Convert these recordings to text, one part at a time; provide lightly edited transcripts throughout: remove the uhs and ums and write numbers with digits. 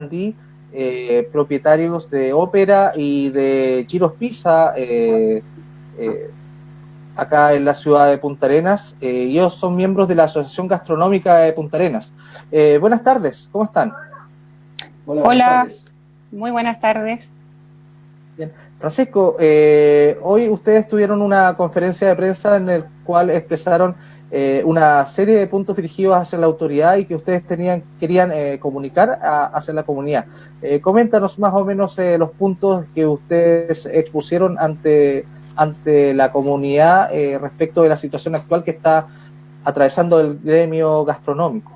Gandhi, propietarios de Ópera y de Quiros Pizza, acá en la ciudad de Punta Arenas. Ellos son miembros de la Asociación Gastronómica de Punta Arenas. Buenas tardes, ¿cómo están? Hola, buenas tardes. Muy buenas tardes. Bien. Francisco, hoy ustedes tuvieron una conferencia de prensa en la cual expresaron una serie de puntos dirigidos hacia la autoridad y que ustedes querían comunicar hacia la comunidad. Coméntanos más o menos los puntos que ustedes expusieron ante la comunidad respecto de la situación actual que está atravesando el gremio gastronómico.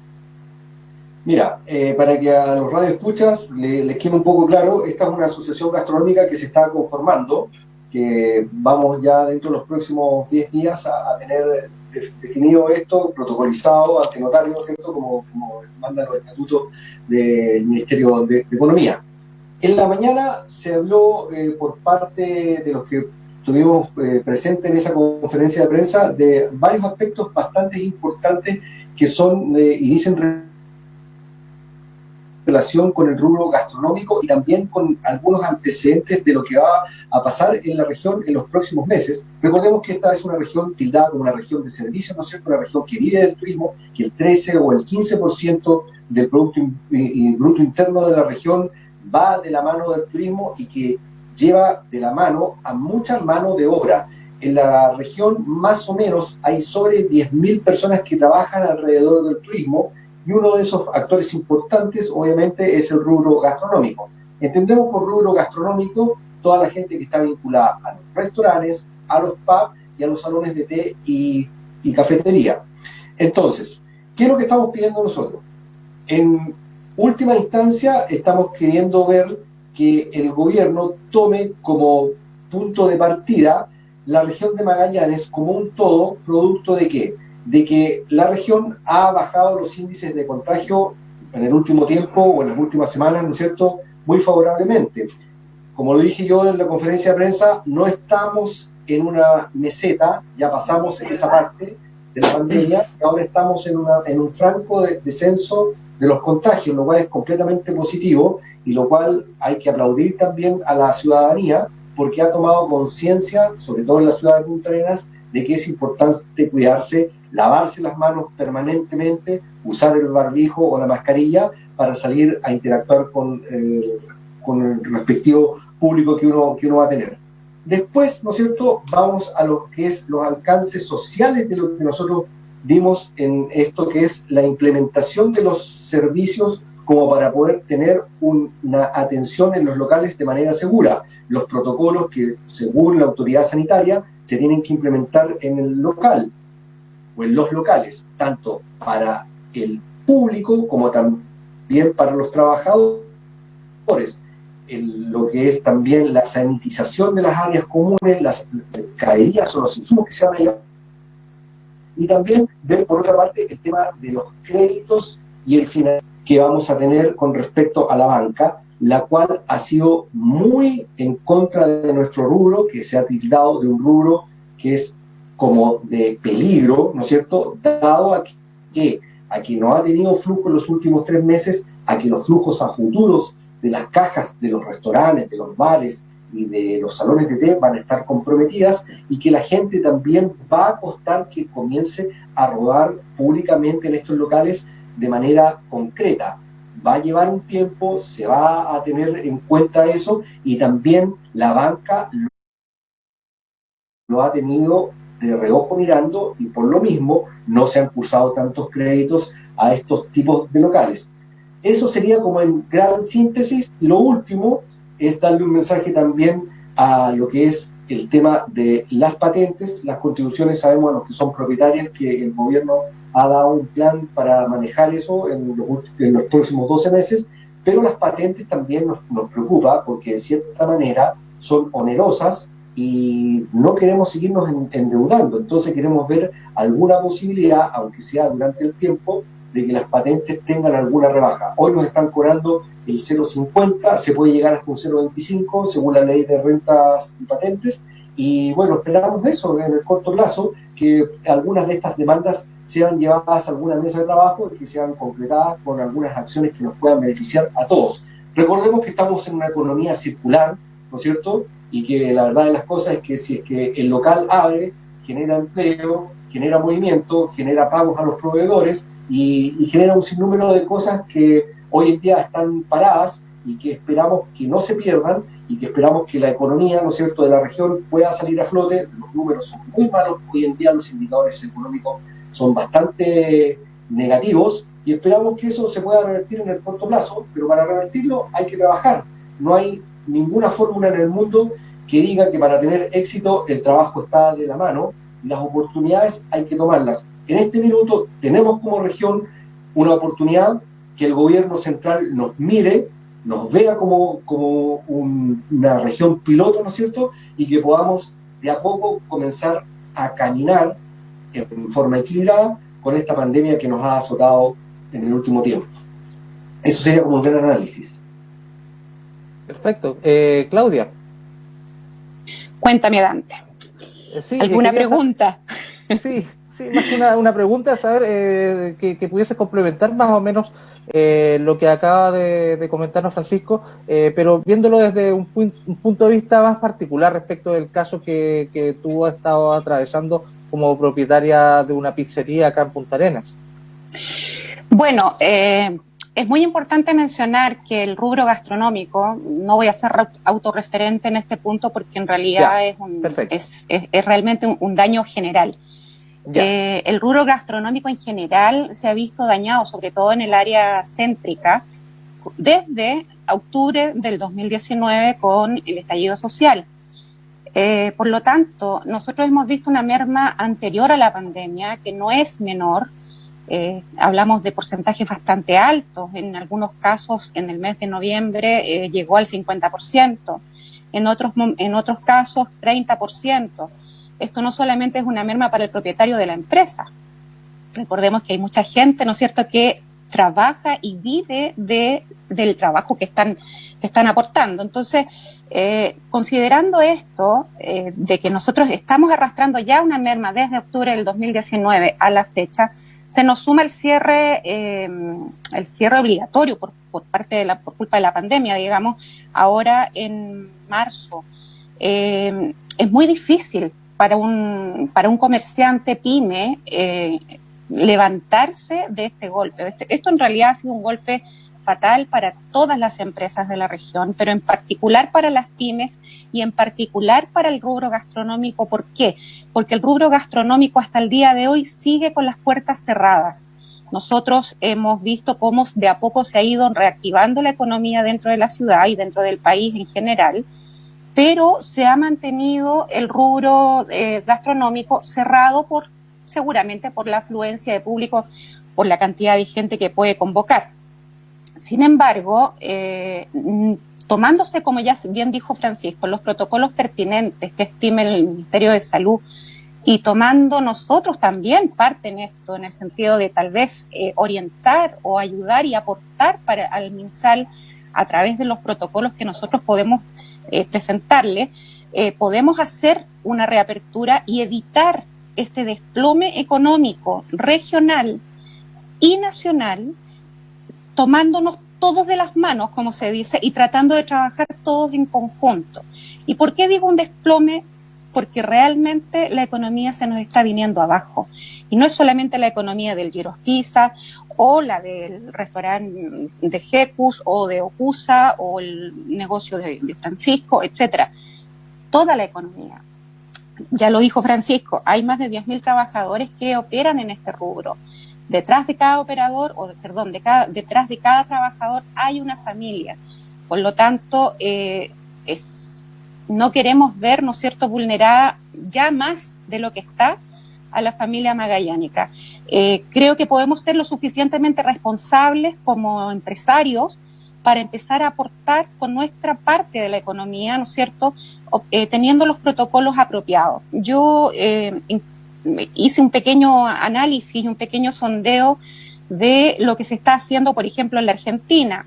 Mira, para que a los radioescuchas les quede un poco claro, esta es una asociación gastronómica que se está conformando, que vamos ya dentro de los próximos 10 días a tener definido esto, protocolizado ante notario, ¿cierto? Como mandan los estatutos del Ministerio de Economía. En la mañana se habló por parte de los que estuvimos presentes en esa conferencia de prensa de varios aspectos bastante importantes que son y dicen relación con el rubro gastronómico y también con algunos antecedentes de lo que va a pasar en la región en los próximos meses. Recordemos que esta es una región tildada como una región de servicios, ¿no es cierto? Una región que vive del turismo, que el 13 o el 15% del Producto Bruto Interno de la región va de la mano del turismo y que lleva de la mano a mucha mano de obra. En la región más o menos hay sobre 10.000 personas que trabajan alrededor del turismo, y uno de esos actores importantes, obviamente, es el rubro gastronómico. Entendemos por rubro gastronómico toda la gente que está vinculada a los restaurantes, a los pubs y a los salones de té y cafetería. Entonces, ¿qué es lo que estamos pidiendo nosotros? En última instancia, estamos queriendo ver que el gobierno tome como punto de partida la región de Magallanes como un todo, producto de ¿qué? De que la región ha bajado los índices de contagio en el último tiempo o en las últimas semanas, ¿no es cierto?, muy favorablemente. Como lo dije yo en la conferencia de prensa, no estamos en una meseta, ya pasamos en esa parte de la pandemia, y ahora estamos en un franco descenso de los contagios, lo cual es completamente positivo y lo cual hay que aplaudir también a la ciudadanía porque ha tomado conciencia, sobre todo en la ciudad de Punta Arenas, de que es importante cuidarse, lavarse las manos permanentemente, usar el barbijo o la mascarilla para salir a interactuar con el respectivo público que uno va a tener. Después, ¿no es cierto?, vamos a lo que es los alcances sociales de lo que nosotros dimos en esto que es la implementación de los servicios como para poder tener una atención en los locales de manera segura. Los protocolos que, según la autoridad sanitaria, se tienen que implementar en el local o en los locales, tanto para el público como también para los trabajadores. Lo que es también la sanitización de las áreas comunes, las mercaderías o los insumos que se van a llevar. Y también ver, por otra parte, el tema de los créditos y el financiamiento que vamos a tener con respecto a la banca, la cual ha sido muy en contra de nuestro rubro, que se ha tildado de un rubro que es como de peligro, ¿no es cierto?, dado a que no ha tenido flujo en los últimos 3 meses, a que los flujos a futuros de las cajas de los restaurantes, de los bares y de los salones de té van a estar comprometidas y que la gente también va a costar que comience a rodar públicamente en estos locales de manera concreta. Va a llevar un tiempo, se va a tener en cuenta eso y también la banca lo ha tenido de reojo mirando y por lo mismo no se han cursado tantos créditos a estos tipos de locales. Eso sería como en gran síntesis. Y lo último es darle un mensaje también a lo que es el tema de las patentes. Las contribuciones sabemos a los que son propietarios que el gobierno ha dado un plan para manejar eso en los próximos 12 meses, pero las patentes también nos preocupa porque de cierta manera son onerosas y no queremos seguirnos endeudando. Entonces queremos ver alguna posibilidad, aunque sea durante el tiempo, de que las patentes tengan alguna rebaja. Hoy nos están cobrando el 0,50, se puede llegar hasta un 0,25 según la ley de rentas y patentes, y bueno, esperamos eso en el corto plazo, que algunas de estas demandas sean llevadas a alguna mesa de trabajo y que sean concretadas con algunas acciones que nos puedan beneficiar a todos. Recordemos que estamos en una economía circular, ¿no es cierto? Y que la verdad de las cosas es que si es que el local abre, genera empleo, genera movimiento, genera pagos a los proveedores y genera un sinnúmero de cosas que hoy en día están paradas y que esperamos que no se pierdan y que esperamos que la economía, ¿no es cierto?, de la región pueda salir a flote. Los números son muy malos, hoy en día los indicadores económicos son bastante negativos y esperamos que eso se pueda revertir en el corto plazo, pero para revertirlo hay que trabajar. No hay ninguna fórmula en el mundo que diga que para tener éxito el trabajo está de la mano y las oportunidades hay que tomarlas. En este minuto tenemos como región una oportunidad que el gobierno central nos mire, nos vea como una región piloto, ¿no es cierto?, y que podamos de a poco comenzar a caminar en forma equilibrada con esta pandemia que nos ha azotado en el último tiempo. Eso sería como un gran análisis. Perfecto. Claudia. Cuéntame, Dante. Sí, ¿alguna pregunta? Sí, más que una pregunta, saber que pudieses complementar más o menos lo que acaba de comentarnos Francisco, pero viéndolo desde un punto de vista más particular respecto del caso que tú has estado atravesando como propietaria de una pizzería acá en Punta Arenas. Bueno, es muy importante mencionar que el rubro gastronómico, no voy a ser autorreferente en este punto porque en realidad es realmente un daño general. El rubro gastronómico en general se ha visto dañado, sobre todo en el área céntrica, desde octubre del 2019 con el estallido social. Por lo tanto, nosotros hemos visto una merma anterior a la pandemia que no es menor. Hablamos de porcentajes bastante altos, en algunos casos en el mes de noviembre llegó al 50%, en otros casos 30%. Esto no solamente es una merma para el propietario de la empresa, recordemos que hay mucha gente, ¿no es cierto?, que trabaja y vive del trabajo que están aportando. Entonces, considerando esto, de que nosotros estamos arrastrando ya una merma desde octubre del 2019 a la fecha, se nos suma el cierre obligatorio por culpa de la pandemia, digamos, ahora en marzo. Es muy difícil para un comerciante pyme levantarse de este golpe. Esto en realidad ha sido un golpe fatal para todas las empresas de la región, pero en particular para las pymes y en particular para el rubro gastronómico. ¿Por qué? Porque el rubro gastronómico hasta el día de hoy sigue con las puertas cerradas. Nosotros hemos visto cómo de a poco se ha ido reactivando la economía dentro de la ciudad y dentro del país en general, pero se ha mantenido el rubro gastronómico cerrado seguramente por la afluencia de público, por la cantidad de gente que puede convocar. Sin embargo, tomándose, como ya bien dijo Francisco, los protocolos pertinentes que estime el Ministerio de Salud y tomando nosotros también parte en esto, en el sentido de tal vez orientar o ayudar y aportar al MinSal a través de los protocolos que nosotros podemos presentarle, podemos hacer una reapertura y evitar este desplome económico regional y nacional, tomándonos todos de las manos, como se dice, y tratando de trabajar todos en conjunto. ¿Y por qué digo un desplome? Porque realmente la economía se nos está viniendo abajo. Y no es solamente la economía del Giros Pizza o la del restaurante de Jecus o de Ocusa o el negocio de Francisco, etcétera. Toda la economía. Ya lo dijo Francisco, hay más de 10.000 trabajadores que operan en este rubro. Detrás de cada operador, detrás de cada trabajador hay una familia. Por lo tanto, no queremos ver, ¿no es cierto?, vulnerada ya más de lo que está a la familia magallánica. Creo que podemos ser lo suficientemente responsables como empresarios para empezar a aportar con nuestra parte de la economía, ¿no es cierto?, teniendo los protocolos apropiados. Yo hice un pequeño análisis, un pequeño sondeo de lo que se está haciendo, por ejemplo, en la Argentina.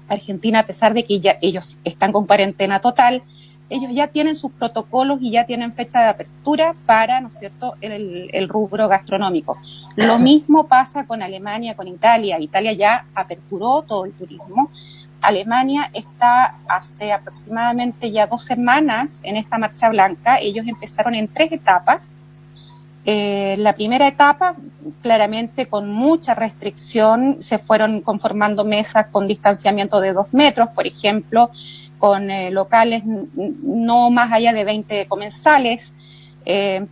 Argentina, a pesar de que ya ellos están con cuarentena total, ellos ya tienen sus protocolos y ya tienen fecha de apertura para, ¿no es cierto?, el rubro gastronómico. Lo mismo pasa con Alemania, con Italia. Italia ya aperturó todo el turismo, Alemania está hace aproximadamente ya 2 semanas en esta marcha blanca. Ellos empezaron en 3 etapas. La primera etapa, claramente con mucha restricción, se fueron conformando mesas con distanciamiento de 2 metros, por ejemplo, con locales no más allá de 20 comensales,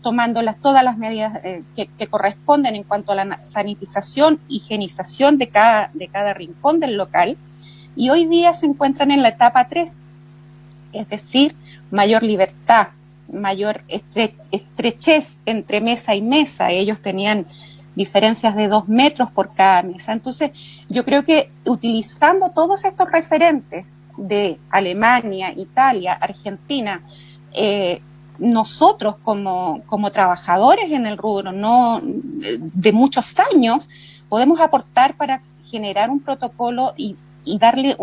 tomando todas las medidas que corresponden en cuanto a la sanitización, higienización de cada rincón del local. Y hoy día se encuentran en la etapa 3, es decir, mayor libertad, mayor estrechez entre mesa y mesa. Ellos tenían diferencias de 2 metros por cada mesa. Entonces, yo creo que utilizando todos estos referentes de Alemania, Italia, Argentina, nosotros como trabajadores en el rubro de muchos años, podemos aportar para generar un protocolo y darle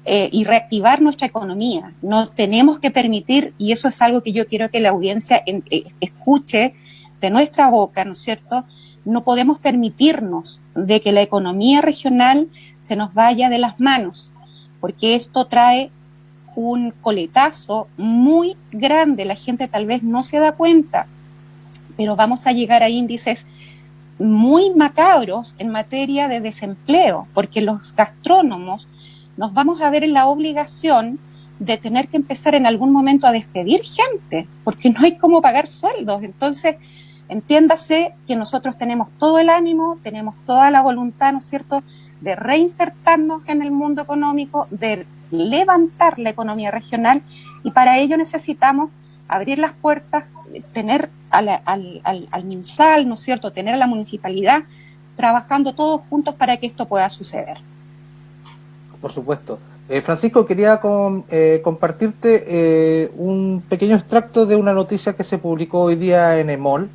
y reactivar nuestra economía. No tenemos que permitir, y eso es algo que yo quiero que la audiencia escuche de nuestra boca, ¿no es cierto? No podemos permitirnos de que la economía regional se nos vaya de las manos, porque esto trae un coletazo muy grande. La gente tal vez no se da cuenta, pero vamos a llegar a índices muy macabros en materia de desempleo, porque los gastrónomos nos vamos a ver en la obligación de tener que empezar en algún momento a despedir gente, porque no hay cómo pagar sueldos. Entonces, entiéndase que nosotros tenemos todo el ánimo, tenemos toda la voluntad, ¿no es cierto?, de reinsertarnos en el mundo económico, de levantar la economía regional, y para ello necesitamos abrir las puertas, tener al MinSal, ¿no es cierto?, tener a la municipalidad trabajando todos juntos para que esto pueda suceder. Por supuesto. Francisco, quería compartirte un pequeño extracto de una noticia que se publicó hoy día en EMOL,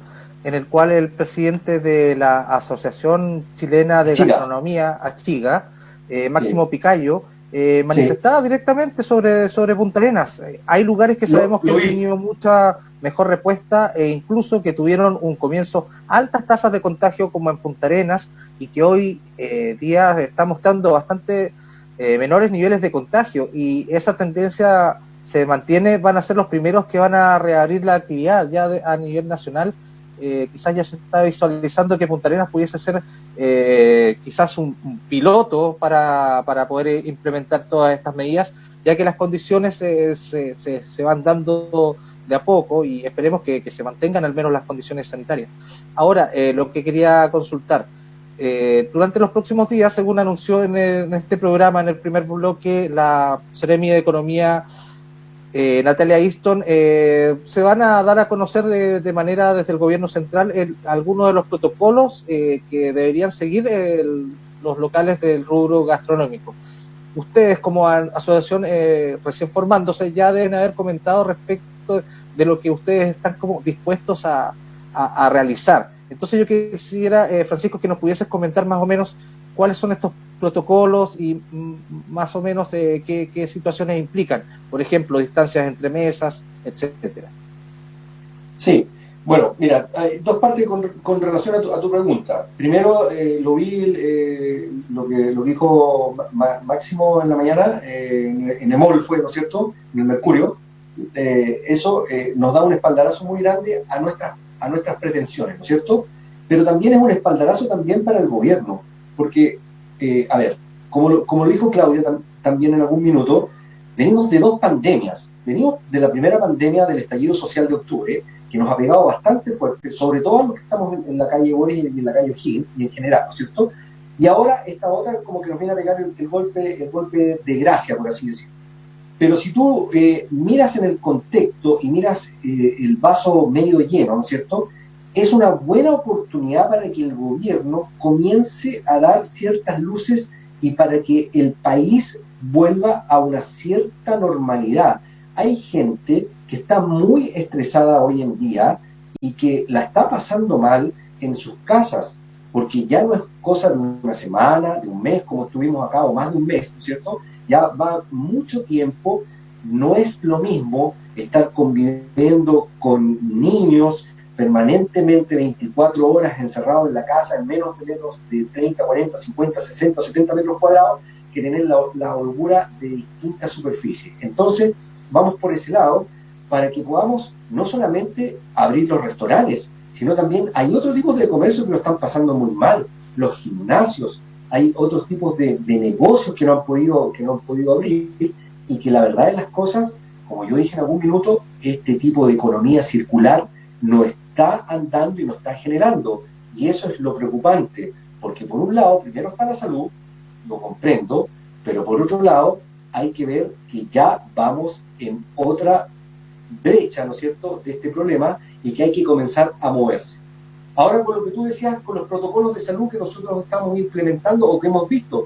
en el cual el presidente de la Asociación Chilena de Gastronomía, ACHIGA, Máximo Picayo, manifestaba directamente sobre Punta Arenas. Hay lugares que sabemos que han tenido mucha mejor respuesta e incluso que tuvieron un comienzo altas tasas de contagio como en Punta Arenas, y que hoy día está mostrando bastante menores niveles de contagio, y esa tendencia se mantiene. Van a ser los primeros que van a reabrir la actividad ya a nivel nacional. Quizás ya se está visualizando que Punta Arenas pudiese ser quizás un piloto para poder implementar todas estas medidas, ya que las condiciones se van dando de a poco, y esperemos que se mantengan al menos las condiciones sanitarias. Ahora, lo que quería consultar, durante los próximos días, según anunció en este programa, en el primer bloque, la Seremi de Economía, Natalia Easton, se van a dar a conocer de manera desde el gobierno central algunos de los protocolos que deberían seguir los locales del rubro gastronómico. Ustedes como asociación, recién formándose, ya deben haber comentado respecto de lo que ustedes están como dispuestos a realizar. Entonces yo quisiera, Francisco, que nos pudieses comentar más o menos cuáles son estos protocolos y más o menos qué situaciones implican, por ejemplo, distancias entre mesas, etcétera. Sí, bueno, mira, hay dos partes con relación a tu pregunta. Primero, lo que dijo Máximo en la mañana, en EMOL fue, ¿no es cierto?, en el Mercurio. Eso nos da un espaldarazo muy grande a nuestras pretensiones, ¿no es cierto? Pero también es un espaldarazo también para el gobierno, porque a ver, como lo dijo Claudia también en algún minuto, venimos de 2 pandemias. Venimos de la primera pandemia del estallido social de octubre, que nos ha pegado bastante fuerte, sobre todo a los que estamos en la calle Boris y en la calle O'Higgins, y en general, ¿no es cierto? Y ahora esta otra como que nos viene a pegar el golpe de gracia, por así decirlo. Pero si tú miras en el contexto y miras el vaso medio lleno, ¿no es cierto?, es una buena oportunidad para que el gobierno comience a dar ciertas luces y para que el país vuelva a una cierta normalidad. Hay gente que está muy estresada hoy en día y que la está pasando mal en sus casas, porque ya no es cosa de una semana, de un mes, como estuvimos acá, o más de un mes, ¿no es cierto? Ya va mucho tiempo. No es lo mismo estar conviviendo con niños permanentemente 24 horas encerrados en la casa en menos de 30, 40, 50, 60, 70 metros cuadrados, que tener la holgura de distintas superficies. Entonces, vamos por ese lado para que podamos no solamente abrir los restaurantes, sino también hay otros tipos de comercio que lo están pasando muy mal, los gimnasios, hay otros tipos de negocios que no han podido abrir, y que la verdad de las cosas, como yo dije en algún minuto, este tipo de economía circular no está andando y no está generando, y eso es lo preocupante, porque por un lado, primero está la salud, lo comprendo, pero por otro lado, hay que ver que ya vamos en otra brecha, ¿no es cierto?, de este problema, y que hay que comenzar a moverse. Ahora, con lo que tú decías, con los protocolos de salud que nosotros estamos implementando o que hemos visto,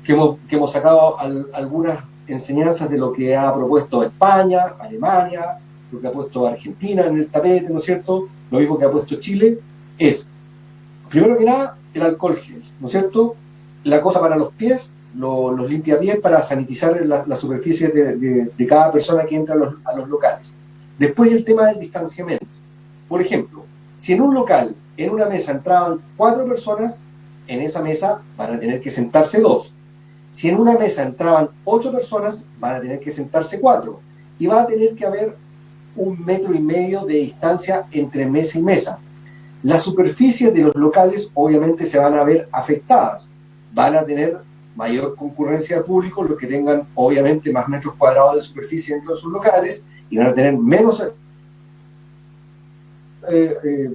que hemos sacado algunas enseñanzas de lo que ha propuesto España, Alemania, lo que ha puesto Argentina en el tapete, ¿no es cierto?, lo mismo que ha puesto Chile, es, primero que nada, el alcohol gel, ¿no es cierto?, la cosa para los pies, los limpiapiés para sanitizar la superficie de cada persona que entra a los locales. Después el tema del distanciamiento. Por ejemplo, si en un local, en una mesa entraban 4 personas, en esa mesa van a tener que sentarse 2. Si en una mesa entraban 8 personas, van a tener que sentarse 4. Y va a tener que haber 1,5 metros de distancia entre mesa y mesa. Las superficies de los locales obviamente se van a ver afectadas. Van a tener mayor concurrencia de público, los que tengan obviamente más metros cuadrados de superficie dentro de sus locales, y van a tener menos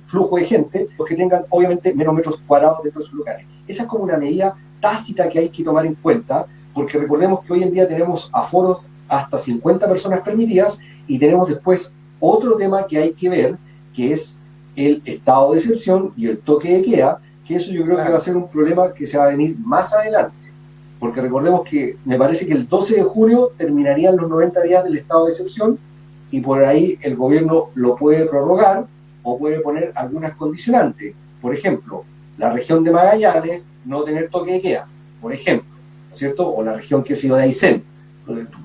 flujo de gente, los que tengan obviamente menos metros cuadrados dentro de sus locales. Esa es como una medida tácita que hay que tomar en cuenta, porque recordemos que hoy en día tenemos aforos hasta 50 personas permitidas, y tenemos después otro tema que hay que ver, que es el estado de excepción y el toque de queda, que eso yo creo que va a ser un problema que se va a venir más adelante, porque recordemos que me parece que el 12 de junio terminarían los 90 días del estado de excepción, y por ahí el gobierno lo puede prorrogar o puede poner algunas condicionantes. Por ejemplo, la región de Magallanes no tener toque de queda, por ejemplo, ¿no es cierto? O la región, que se llama de Aysén,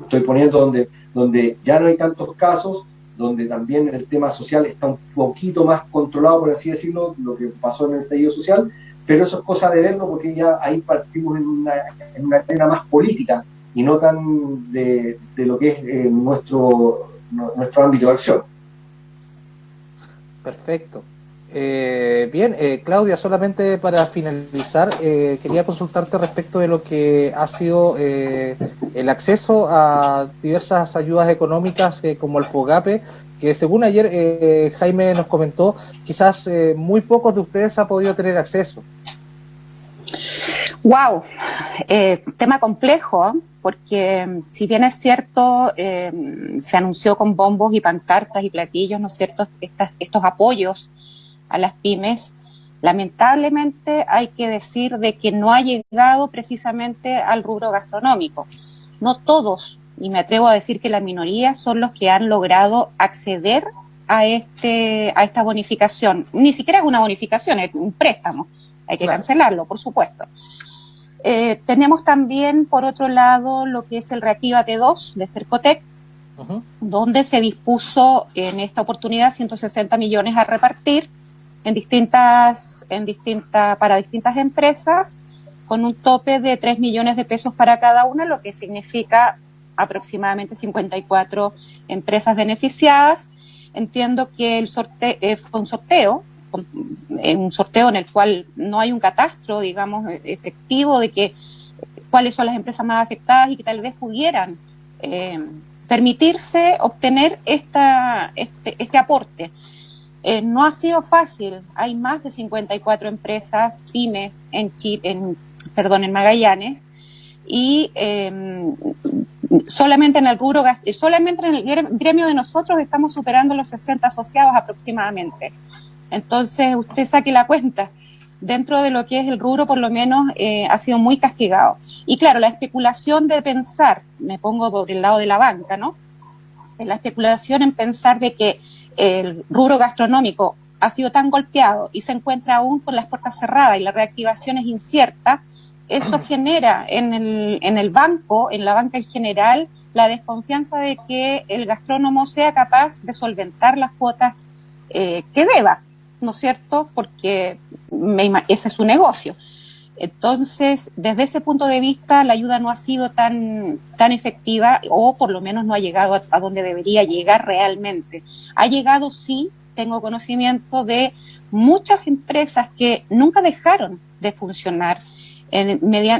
estoy poniendo donde ya no hay tantos casos, donde también el tema social está un poquito más controlado, por así decirlo, lo que pasó en el estallido social, pero eso es cosa de verlo, porque ya ahí partimos en una arena más política y no tan de lo que es nuestro ámbito de acción. Perfecto. Bien, Claudia, solamente para finalizar, quería consultarte respecto de lo que ha sido el acceso a diversas ayudas económicas como el FOGAPE, que según ayer Jaime nos comentó, quizás muy pocos de ustedes han podido tener acceso. ¡Wow! Tema complejo, porque si bien es cierto, se anunció con bombos y pancartas y platillos, ¿no es cierto?, estos apoyos a las pymes, lamentablemente hay que decir de que no ha llegado precisamente al rubro gastronómico. No todos, y me atrevo a decir que la minoría, son los que han logrado acceder a esta bonificación. Ni siquiera es una bonificación, es un préstamo, hay que cancelarlo, por supuesto. Tenemos también, por otro lado, lo que es el Reactívate 2 de Cercotec, donde se dispuso en esta oportunidad 160 millones a repartir para distintas empresas, con un tope de 3 millones de pesos para cada una, lo que significa aproximadamente 54 empresas beneficiadas. Entiendo que el sorteo fue un sorteo en el cual no hay un catastro, digamos, efectivo de cuáles son las empresas más afectadas y que tal vez pudieran permitirse obtener este aporte. No ha sido fácil. Hay más de 54 empresas pymes en Magallanes, y solamente en el gremio de nosotros estamos superando los 60 asociados aproximadamente. Entonces, usted saque la cuenta. Dentro de lo que es el rubro, por lo menos, ha sido muy castigado. Y claro, la especulación de pensar, me pongo por el lado de la banca, ¿no? La especulación en pensar de que el rubro gastronómico ha sido tan golpeado y se encuentra aún con las puertas cerradas y la reactivación es incierta, eso genera en la banca en general, la desconfianza de que el gastrónomo sea capaz de solventar las cuotas que deba, ¿no es cierto? Porque ese es su negocio. Entonces, desde ese punto de vista, la ayuda no ha sido tan efectiva, o por lo menos no ha llegado a donde debería llegar realmente. Ha llegado, sí, tengo conocimiento de muchas empresas que nunca dejaron de funcionar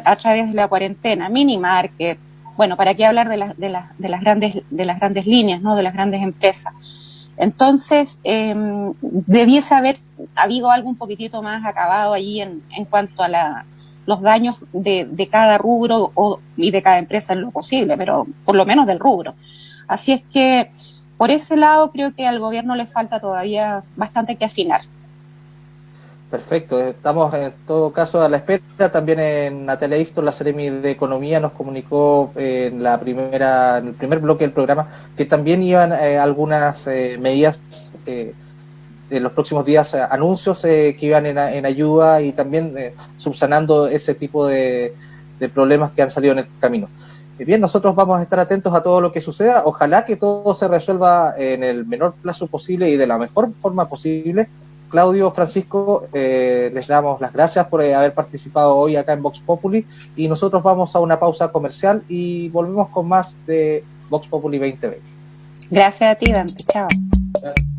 a través de la cuarentena, mini market, bueno, para qué hablar de las grandes líneas, ¿no? De las grandes empresas. Entonces, debiese haber habido algo un poquitito más acabado allí en cuanto a los daños de cada rubro y de cada empresa en lo posible, pero por lo menos del rubro. Así es que, por ese lado, creo que al gobierno le falta todavía bastante que afinar. Perfecto, estamos en todo caso a la espera. También en Natalia Isto, la Seremi de Economía, nos comunicó en el primer bloque del programa que también iban algunas medidas en los próximos días, anuncios que iban en ayuda y también subsanando ese tipo de problemas que han salido en el camino. Bien, nosotros vamos a estar atentos a todo lo que suceda. Ojalá que todo se resuelva en el menor plazo posible y de la mejor forma posible. Claudio, Francisco, les damos las gracias por haber participado hoy acá en Vox Populi, y nosotros vamos a una pausa comercial y volvemos con más de Vox Populi 2020. Gracias a ti, Dante. Chao. Gracias.